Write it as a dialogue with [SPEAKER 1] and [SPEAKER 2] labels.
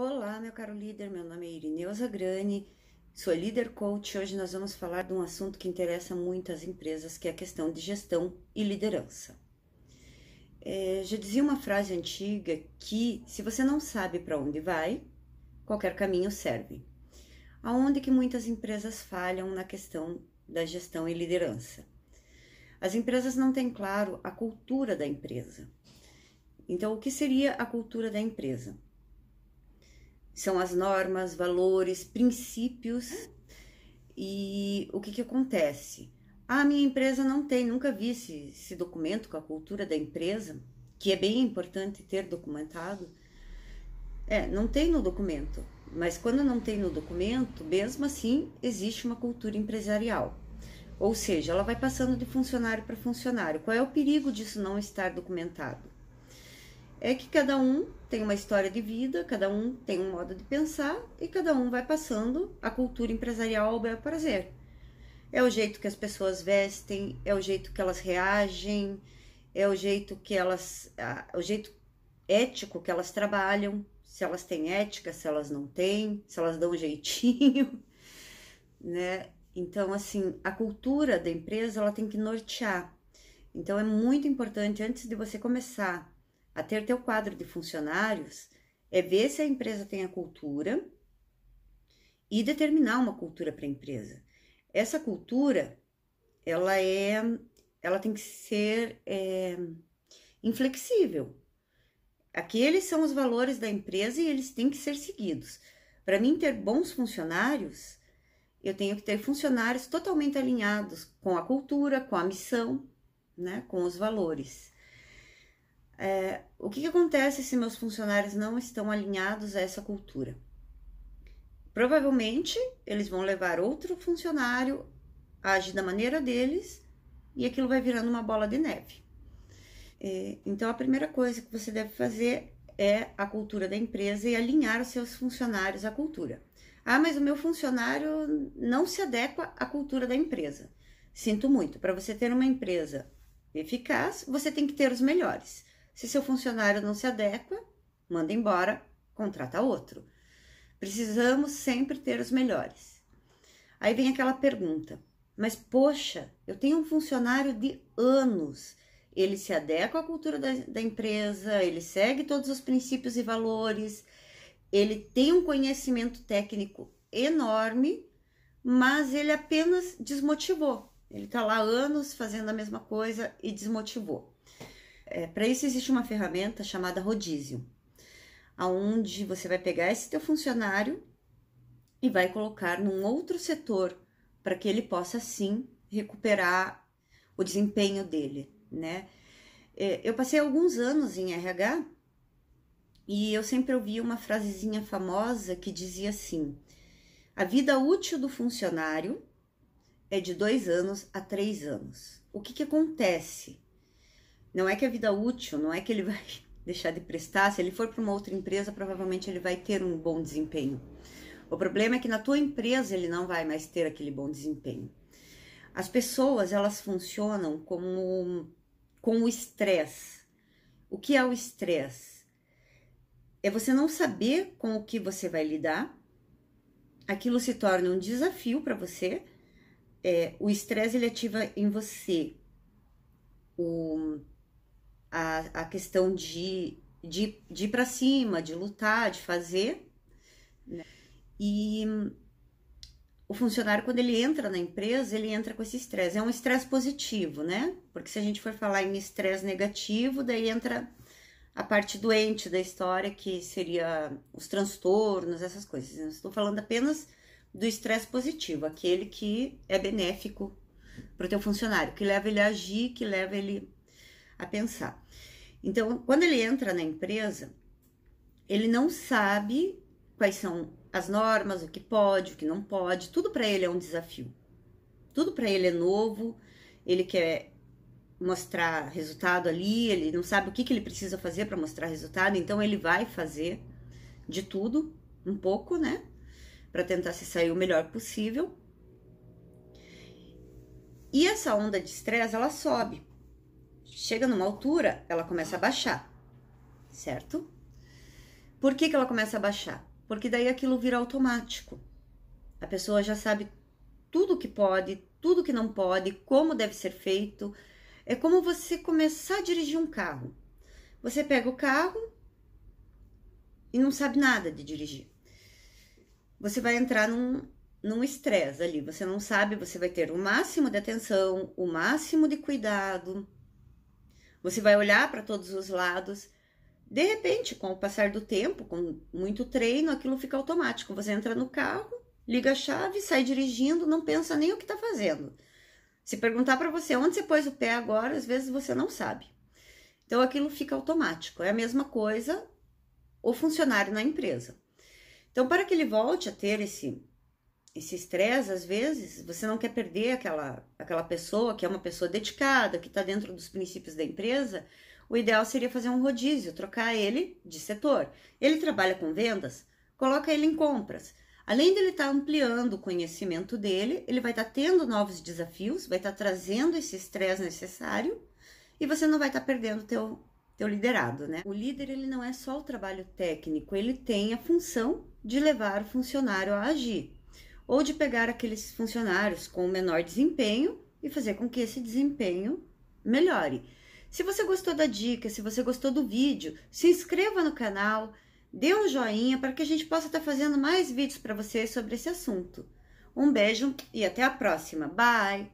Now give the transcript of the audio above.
[SPEAKER 1] Olá, meu caro líder, meu nome é Irineuza Grani, sou líder coach. Hoje nós vamos falar de um assunto que interessa muito às empresas, que é a questão de gestão e liderança. Já dizia uma frase antiga que se você não sabe para onde vai, qualquer caminho serve. Aonde que muitas empresas falham na questão da gestão e liderança? As empresas não têm claro a cultura da empresa. Então, o que seria a cultura da empresa? São as normas, valores, princípios. E o que acontece? A minha empresa não tem, nunca vi esse documento com a cultura da empresa, que é bem importante ter documentado. Não tem no documento, mas quando não tem no documento, mesmo assim, existe uma cultura empresarial. Ou seja, ela vai passando de funcionário para funcionário. Qual é o perigo disso não estar documentado? É que cada um tem uma história de vida, cada um tem um modo de pensar e cada um vai passando a cultura empresarial ao bel prazer. É o jeito que as pessoas vestem, é o jeito que elas reagem, é o jeito que o jeito ético que elas trabalham, se elas têm ética, se elas não têm, se elas dão um jeitinho, né? Então, assim, a cultura da empresa, ela tem que nortear. Então, é muito importante, antes de você começar a ter teu quadro de funcionários, é ver se a empresa tem a cultura e determinar uma cultura para a empresa. Essa cultura, ela tem que ser inflexível. Aqueles são os valores da empresa e eles têm que ser seguidos. Para mim ter bons funcionários, eu tenho que ter funcionários totalmente alinhados com a cultura, com a missão, né, com os valores. O que acontece se meus funcionários não estão alinhados a essa cultura? Provavelmente, eles vão levar outro funcionário a agir da maneira deles e aquilo vai virando uma bola de neve. Então, a primeira coisa que você deve fazer é a cultura da empresa e alinhar os seus funcionários à cultura. Ah, mas o meu funcionário não se adequa à cultura da empresa. Sinto muito, para você ter uma empresa eficaz, você tem que ter os melhores. Se seu funcionário não se adequa, manda embora, contrata outro. Precisamos sempre ter os melhores. Aí vem aquela pergunta, mas poxa, eu tenho um funcionário de anos, ele se adequa à cultura da empresa, ele segue todos os princípios e valores, ele tem um conhecimento técnico enorme, mas ele apenas desmotivou. Ele está lá há anos fazendo a mesma coisa e desmotivou. Para isso existe uma ferramenta chamada rodízio, onde você vai pegar esse teu funcionário e vai colocar num outro setor para que ele possa sim recuperar o desempenho dele, né? Eu passei alguns anos em RH e eu sempre ouvi uma frasezinha famosa que dizia assim: a vida útil do funcionário é de 2 anos a 3 anos. O que acontece? Não é que a vida útil, não é que ele vai deixar de prestar. Se ele for para uma outra empresa, provavelmente ele vai ter um bom desempenho. O problema é que na tua empresa ele não vai mais ter aquele bom desempenho. As pessoas, elas funcionam com o estresse. O que é o estresse? É você não saber com o que você vai lidar. Aquilo se torna um desafio para você. O estresse, ele ativa em você a questão de ir para cima, de lutar, de fazer, né? E o funcionário, quando ele entra na empresa, ele entra com esse estresse. É um estresse positivo, né? Porque se a gente for falar em estresse negativo, daí entra a parte doente da história, que seria os transtornos, essas coisas. Eu estou falando apenas do estresse positivo, aquele que é benéfico para o teu funcionário, que leva ele a agir, que leva ele a pensar. Então, quando ele entra na empresa, ele não sabe quais são as normas, o que pode, o que não pode. Tudo para ele é um desafio. Tudo para ele é novo. Ele quer mostrar resultado ali, ele não sabe o que ele precisa fazer para mostrar resultado, então ele vai fazer de tudo, um pouco, né? Para tentar se sair o melhor possível. E essa onda de estresse, ela sobe. Chega numa altura, ela começa a baixar, certo? Por que ela começa a baixar? Porque daí aquilo vira automático. A pessoa já sabe tudo que pode, tudo que não pode, como deve ser feito. É como você começar a dirigir um carro. Você pega o carro e não sabe nada de dirigir. Você vai entrar num estresse ali. Você não sabe, você vai ter o máximo de atenção, o máximo de cuidado. Você vai olhar para todos os lados. De repente, com o passar do tempo, com muito treino, aquilo fica automático. Você entra no carro, liga a chave, sai dirigindo, não pensa nem o que está fazendo. Se perguntar para você onde você pôs o pé agora, às vezes você não sabe. Então, aquilo fica automático. É a mesma coisa o funcionário na empresa. Então, para que ele volte a ter esse estresse, às vezes, você não quer perder aquela pessoa que é uma pessoa dedicada, que está dentro dos princípios da empresa. O ideal seria fazer um rodízio, trocar ele de setor. Ele trabalha com vendas, coloca ele em compras. Além dele estar ampliando o conhecimento dele, ele vai estar tendo novos desafios, vai estar trazendo esse estresse necessário e você não vai estar perdendo teu liderado, né? O líder, ele não é só o trabalho técnico, ele tem a função de levar o funcionário a agir, ou de pegar aqueles funcionários com menor desempenho e fazer com que esse desempenho melhore. Se você gostou da dica, se você gostou do vídeo, se inscreva no canal, dê um joinha para que a gente possa estar fazendo mais vídeos para vocês sobre esse assunto. Um beijo e até a próxima. Bye!